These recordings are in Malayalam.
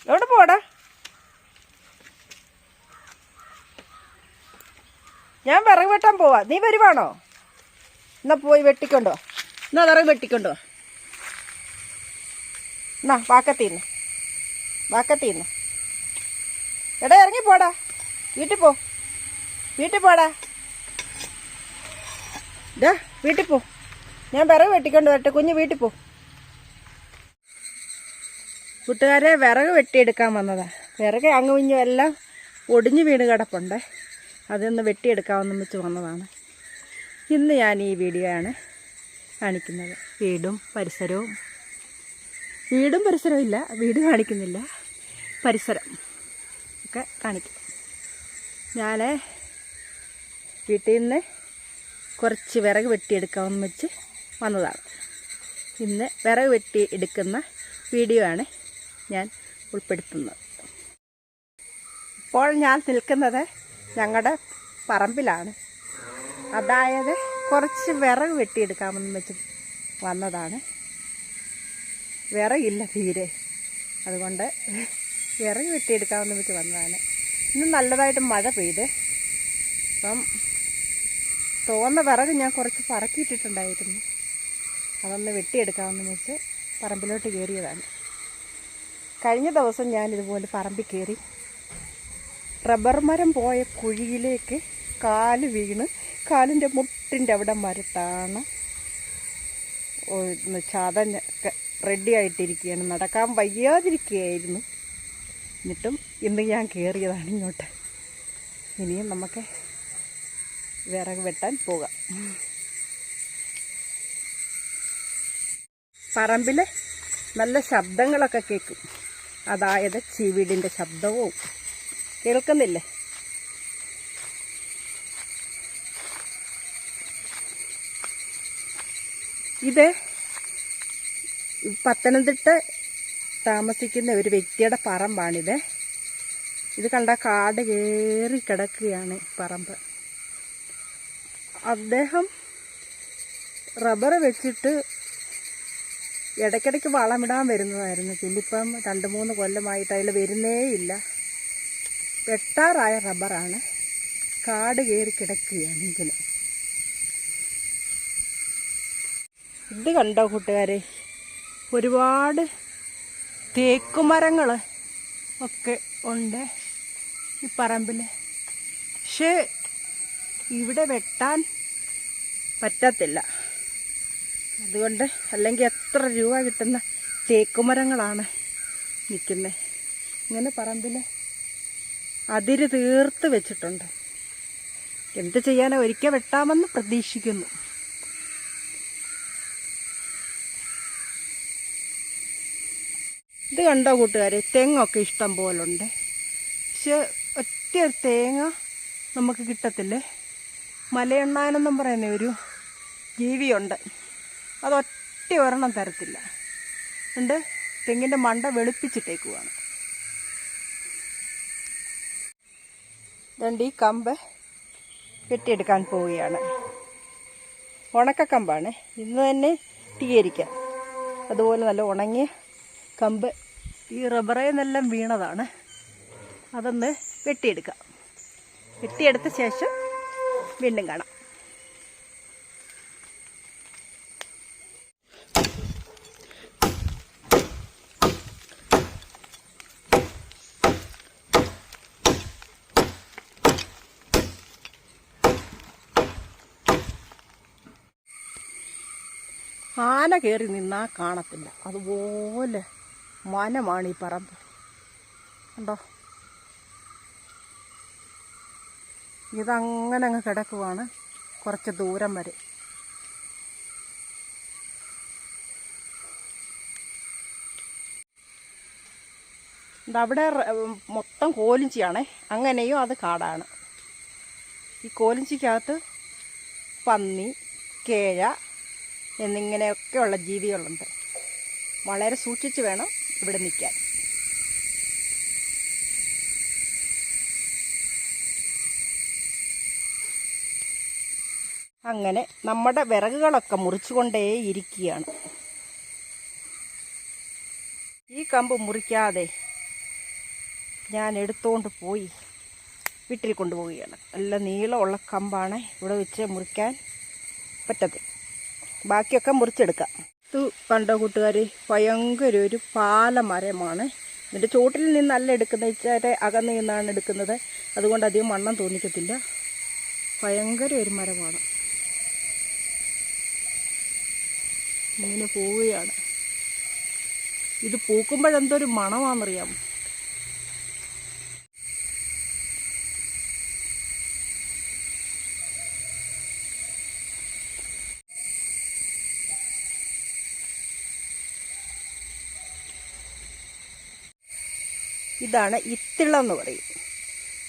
എവിടെ പോടാ? ഞാൻ വിറക് വെട്ടാൻ പോവാ. നീ വരുവാണോ? എന്നാ പോയി വെട്ടിക്കൊണ്ടോ. എന്നാ വിറക് വെട്ടിക്കൊണ്ടോ. എന്നാ വാക്കത്തിന്ന് എടാ ഇറങ്ങിപ്പോടാ. വീട്ടിൽ പോ. വീട്ടിൽ പോ. ഞാൻ വിറക് വെട്ടിക്കൊണ്ട് വരട്ടെ. കുഞ്ഞ് വീട്ടിൽ പോ. കൂട്ടുകാരെ, വിറക് വെട്ടിയെടുക്കാൻ വന്നതാ. വിറക് അങ്ങും ഇഞ്ഞും എല്ലാം ഒടിഞ്ഞു വീണ് കിടപ്പുണ്ട്. അതൊന്ന് വെട്ടിയെടുക്കാമെന്ന് വെച്ച് വന്നതാണ്. ഇന്ന് ഞാൻ ഈ വീഡിയോ ആണ് കാണിക്കുന്നത്. വീടും പരിസരവും ഇല്ല, വീട് കാണിക്കുന്നില്ല, പരിസരം ഒക്കെ കാണിക്കും. ഞാൻ വീട്ടിൽ നിന്ന് കുറച്ച് വിറക് വെട്ടിയെടുക്കാമെന്ന് വെച്ച് വന്നതാണ്. ഇന്ന് വിറക് വെട്ടി എടുക്കുന്ന വീഡിയോ ആണ് ഞാൻ ഉൾപ്പെടുത്തുന്നത്. ഇപ്പോൾ ഞാൻ നിൽക്കുന്നത് ഞങ്ങളുടെ പറമ്പിലാണ്. അതായത് കുറച്ച് വിറക് വെട്ടിയെടുക്കാമെന്ന് വെച്ച് വന്നതാണ്. വിറകില്ല തീരെ, അതുകൊണ്ട് വിറക് വെട്ടിയെടുക്കാമെന്ന് വെച്ച് വന്നതാണ്. ഇന്ന് നല്ലതായിട്ട് മഴ പെയ്ത് അപ്പം തോന്ന വിറക് ഞാൻ കുറച്ച് പറക്കിയിട്ടിട്ടുണ്ടായിരുന്നു. അതൊന്ന് വെട്ടിയെടുക്കാമെന്ന് വെച്ച് പറമ്പിലോട്ട് കയറിയതാണ്. കഴിഞ്ഞ ദിവസം ഞാനിതുപോലെ പറമ്പിൽ കയറി റബ്ബർ മരം പോയ കുഴിയിലേക്ക് കാല് വീണ് കാലിൻ്റെ മുട്ടിൻ്റെ അവിടെ മരത്താണ് ചതഞ്ഞൊക്കെ റെഡി ആയിട്ടിരിക്കുകയാണ്. നടക്കാൻ വയ്യാതിരിക്കുകയായിരുന്നു. എന്നിട്ടും ഇന്ന് ഞാൻ കയറിയതാണ് ഇങ്ങോട്ട്. ഇനിയും നമുക്ക് വിറക് വെട്ടാൻ പോകാം. പറമ്പിൽ നല്ല ശബ്ദങ്ങളൊക്കെ കേൾക്കും. അതായത് ചീവീടിൻ്റെ ശബ്ദവും കേൾക്കുന്നില്ലേ? ഇത് പത്തനംതിട്ട താമസിക്കുന്ന ഒരു വ്യക്തിയുടെ പറമ്പാണിത്. ഇത് കണ്ട കാട് കയറി കിടക്കുകയാണ് പറമ്പ്. അദ്ദേഹം റബ്ബർ വെച്ചിട്ട് ഇടയ്ക്കിടയ്ക്ക് വളമിടാൻ വരുന്നതായിരുന്നു. പിന്നിപ്പം 2-3 കൊല്ലമായിട്ട് അതിൽ വരുന്നേയില്ല. വെട്ടാറായ റബ്ബറാണ്, കാട് കയറി കിടക്കുകയാണ് ഇങ്ങനെ. ഇത് കണ്ടോ കൂട്ടുകാരെ, ഒരുപാട് തേക്കുമരങ്ങൾ ഒക്കെ ഉണ്ട് ഈ പറമ്പിൽ. പക്ഷേ ഇവിടെ വെട്ടാൻ പറ്റത്തില്ല. അതുകൊണ്ട് അല്ലെങ്കിൽ എത്ര രൂപ കിട്ടുന്ന തേക്കുമരങ്ങളാണ് നിൽക്കുന്നത്. ഇങ്ങനെ പറമ്പിൽ അതിര് തീർത്ത് വെച്ചിട്ടുണ്ട്. എന്ത് ചെയ്യാനോ, ഒരിക്കൽ വെട്ടാമെന്ന് പ്രതീക്ഷിക്കുന്നു. ഇത് കണ്ടോ കൂട്ടുകാരെ, തെങ്ങൊക്കെ ഇഷ്ടം പോലുണ്ട്. പക്ഷെ ഒറ്റ തേങ്ങ നമുക്ക് കിട്ടത്തില്ലേ. മലയണ്ണാനെന്നും പറയുന്ന ഒരു ജീവിയുണ്ട്, അതൊറ്റ ഒരെണ്ണം തരത്തില്ല. ഉണ്ട്, തെങ്ങിൻ്റെ മണ്ട വെളുപ്പിച്ചിട്ടേക്കുവാണ്. രണ്ട് ഈ കമ്പ് വെട്ടിയെടുക്കാൻ പോവുകയാണ്. ഉണക്കക്കമ്പാണ്, ഇന്ന് തന്നെ തീയരിക്കാം. അതുപോലെ നല്ല ഉണങ്ങിയ കമ്പ് ഈ റബ്ബറിൽ നിന്നെല്ലാം വീണതാണ്. അതൊന്ന് വെട്ടിയെടുക്കാം. വെട്ടിയെടുത്ത ശേഷം വീണ്ടും കാണാം. ആന കയറി നിന്നാൽ കാണത്തില്ല, അതുപോലെ വനമാണ് ഈ പറമ്പ്. കണ്ടോ, ഇതങ്ങനെ അങ്ങ് കിടക്കുവാണ് കുറച്ച് ദൂരം വരെ. അവിടെ മൊത്തം കോലിഞ്ചിയാണേ, അങ്ങനെയും അത് കാടാണ്. ഈ കോലിഞ്ചിക്കകത്ത് പന്നി, കേഴ എന്നിങ്ങനെയൊക്കെയുള്ള ജീവികളുണ്ട്. വളരെ സൂക്ഷിച്ച് വേണം ഇവിടെ നിൽക്കാൻ. അങ്ങനെ നമ്മുടെ വിറകുകളൊക്കെ മുറിച്ചുകൊണ്ടേ ഇരിക്കുകയാണ്. ഈ കമ്പ് മുറിക്കാതെ ഞാൻ എടുത്തുകൊണ്ട് പോയി വീട്ടിൽ കൊണ്ടുപോവുകയാണ്. നല്ല നീളമുള്ള കമ്പാണ്, ഇവിടെ വെച്ച് മുറിക്കാൻ പറ്റത്തില്ല, ബാക്കിയൊക്കെ മുറിച്ചെടുക്കാം. ഇത് കണ്ടോ കൂട്ടുകാർ, ഭയങ്കര ഒരു പാലമരമാണ്. ഇതിൻ്റെ ചോട്ടിൽ നിന്നല്ല എടുക്കുന്നത്, ഇച്ചാരെ അകന്ന് നിന്നാണ് എടുക്കുന്നത്. അതുകൊണ്ട് അധികം വണ്ണം തോന്നിക്കത്തില്ല. ഭയങ്കര ഒരു മരമാണ്. ഇങ്ങനെ പോവുകയാണ്. ഇത് പൂക്കുമ്പോഴെന്തൊരു മണമാണെന്നറിയാമോ? ഇതാണ് ഇത്തിളെന്ന് പറയും.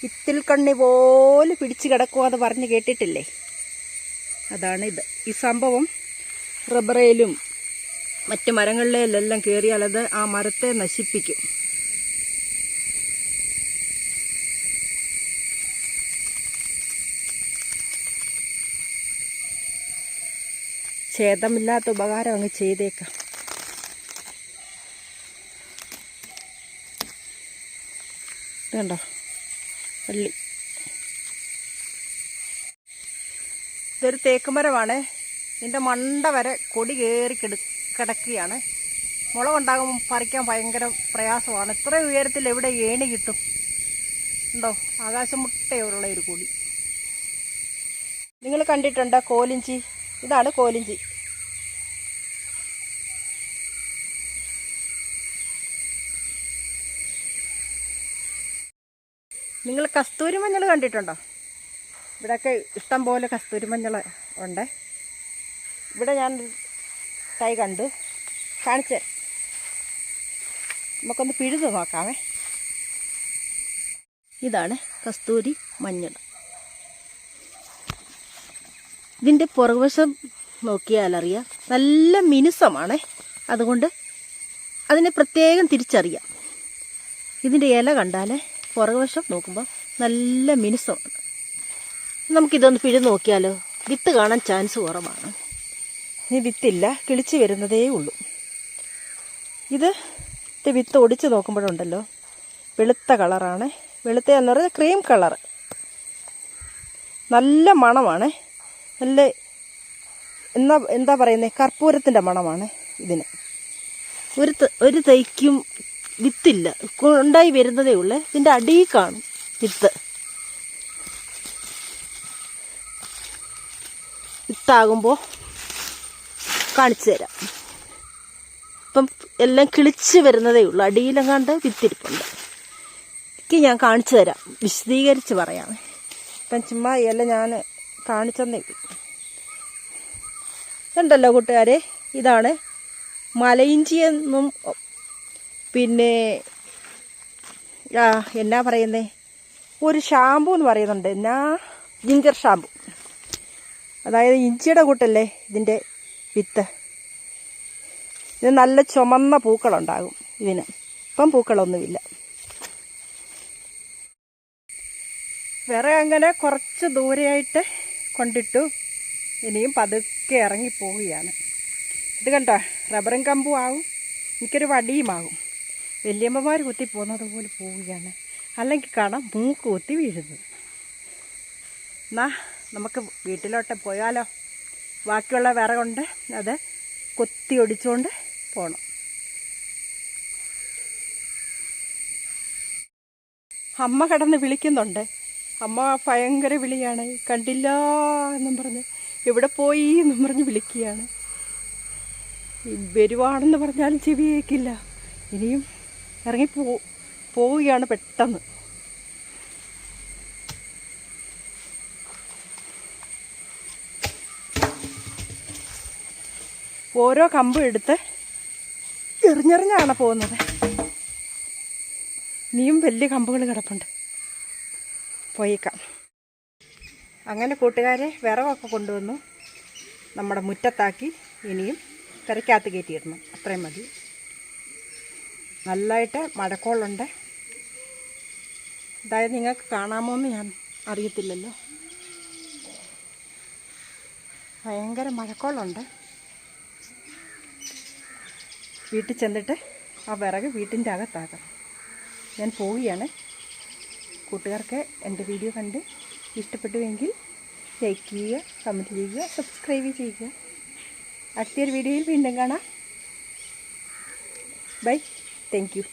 ഇത്തിൽ കണ്ണി പോലെ പിടിച്ച് കിടക്കുമെന്ന് പറഞ്ഞ് കേട്ടിട്ടില്ലേ? അതാണ് ഇത്. ഈ സംഭവം റബ്ബറയിലും മറ്റ് മരങ്ങളിലെല്ലാം കയറിയാൽ അത് ആ മരത്തെ നശിപ്പിക്കും. ഛേദമില്ലാത്ത ഉപകാരം അങ്ങ് ചെയ്തേക്കാം. കണ്ടോ വള്ളി. ഇതൊരു തേക്കുമരമാണ്. ഇതിൻ്റെ മണ്ട വരെ കൊടി കയറി കിടക്കുകയാണ്. മുളകുണ്ടാകുമ്പോൾ പറിക്കാൻ ഭയങ്കര പ്രയാസമാണ്. ഇത്ര ഉയരത്തിൽ എവിടെ ഏണി കിട്ടും? ഉണ്ടോ, ആകാശമുട്ടയുള്ള ഒരു കൊടി. നിങ്ങൾ കണ്ടിട്ടുണ്ടോ കോലിഞ്ചി? ഇതാണ് കോലിഞ്ചി. നിങ്ങൾ കസ്തൂരി മഞ്ഞൾ കണ്ടിട്ടുണ്ടോ? ഇവിടെയൊക്കെ ഇഷ്ടം പോലെ കസ്തൂരി മഞ്ഞൾ ഉണ്ട്. ഇവിടെ ഞാൻ തൈ കണ്ടു, കാണിച്ച് നമുക്കൊന്ന് പിഴുത് നോക്കാമേ. ഇതാണ് കസ്തൂരി മഞ്ഞൾ. ഇതിൻ്റെ പുറകുവശം നോക്കിയാലറിയാം, നല്ല മിനുസമാണ്. അതുകൊണ്ട് അതിനെ പ്രത്യേകം തിരിച്ചറിയാം. ഇതിൻ്റെ ഇല കണ്ടാൽ പുറകുവശം നോക്കുമ്പോൾ നല്ല മിനുസമാണ്. നമുക്കിതൊന്ന് പിഴുത് നോക്കിയാലോ? വിത്ത് കാണാൻ ചാൻസ് കുറവാണ്. ഈ വിത്തില്ല, കിളിച്ച് വരുന്നതേ ഉള്ളൂ. ഇത് വിത്ത് ഒടിച്ച് നോക്കുമ്പോഴുണ്ടല്ലോ വെളുത്ത കളറാണ്. വെളുത്തയെന്ന് പറഞ്ഞാൽ ക്രീം കളർ. നല്ല മണമാണ്. നല്ല എന്താ പറയുന്നത്, കർപ്പൂരത്തിൻ്റെ മണമാണ് ഇതിന്. ഒരു തൈക്കും വിത്തില്ല, ഉണ്ടായി വരുന്നതേ ഉള്ളൂ. ഇതിൻ്റെ അടിയിൽ കാണും വിത്ത്. വിത്താകുമ്പോൾ കാണിച്ചു തരാം. ഇപ്പം എല്ലാം കിളിച്ച് വരുന്നതേ ഉള്ളൂ. അടിയിലെങ്ങാണ്ട് വിത്തിരിപ്പുണ്ട്. എനിക്ക് ഞാൻ കാണിച്ചു തരാം, വിശദീകരിച്ച് പറയാം. ഇപ്പം ചുമ്മാ എല്ലാം ഞാൻ കാണിച്ചെന്നേ ഉള്ളൂ. ഇതുണ്ടല്ലോ കൂട്ടുകാരെ, ഇതാണ് മലയിഞ്ചി എന്നും പിന്നെ എന്നാ പറയുന്നേ, ഒരു ഷാമ്പൂ എന്ന് പറയുന്നുണ്ട്. Ginger shampoo. അതായത് ഇഞ്ചിയുടെ കൂട്ടല്ലേ ഇതിൻ്റെ വിത്ത്. ഇത് നല്ല ചുമന്ന പൂക്കളുണ്ടാകും ഇതിന്. ഇപ്പം പൂക്കളൊന്നുമില്ല. വേറെ അങ്ങനെ കുറച്ച് ദൂരെയായിട്ട് കൊണ്ടിട്ടു. ഇനിയും പതുക്കെ ഇറങ്ങിപ്പോവുകയാണ്. ഇത് കണ്ടോ, റബ്ബറും കമ്പും ആകും, എനിക്കൊരു വടിയുമാകും. വല്യമ്മമാർ കുത്തി പോകുന്നത് പോലെ പോവുകയാണ്. അല്ലെങ്കിൽ കാണാം മൂക്ക് കുത്തി വീഴുന്നത്. എന്നാ നമുക്ക് വീട്ടിലോട്ട് പോയാലോ? ബാക്കിയുള്ള വിറകുണ്ട്, അത് കൊത്തി ഒടിച്ചുകൊണ്ട് പോകണം. അമ്മ കിടന്ന് വിളിക്കുന്നുണ്ട്. അമ്മ ഭയങ്കര വിളിയാണ്. കണ്ടില്ല എന്നും പറഞ്ഞ്, എവിടെ പോയി എന്നും പറഞ്ഞ് വിളിക്കുകയാണ്. വരുവാണെന്ന് പറഞ്ഞാലും ചെവി കേൾക്കില്ല. ഇനിയും പോവുകയാണ് പെട്ടെന്ന്. ഓരോ കമ്പും എടുത്ത് എറിഞ്ഞെറിഞ്ഞാണ് പോകുന്നത്. ഇനിയും വലിയ കമ്പുകൾ കിടപ്പുണ്ട്. പോയേക്കാം. അങ്ങനെ കൂട്ടുകാരെ വിറകൊക്കെ കൊണ്ടുവന്നു നമ്മുടെ മുറ്റത്താക്കി. ഇനിയും പെരക്കകത്ത് കയറ്റിയിടണം. അത്രയും മതി. നല്ലതായിട്ട് മഴക്കോളുണ്ട്. അതായത് നിങ്ങൾക്ക് കാണാമോ എന്ന് ഞാൻ അറിയത്തില്ലല്ലോ. ഭയങ്കര മഴക്കോളുണ്ട്. വീട്ടിൽ ചെന്നിട്ട് ആ വിറക് വീട്ടിൻ്റെ അകത്താക്കാം. ഞാൻ പോവുകയാണ്. കൂട്ടുകാർക്ക് എൻ്റെ വീഡിയോ കണ്ട് ഇഷ്ടപ്പെട്ടുവെങ്കിൽ ലൈക്ക് ചെയ്യുക, കമൻറ്റ് ചെയ്യുക, സബ്സ്ക്രൈബ് ചെയ്യുക. അടുത്തൊരു വീഡിയോയിൽ വീണ്ടും കാണാം. ബൈ. Thank you.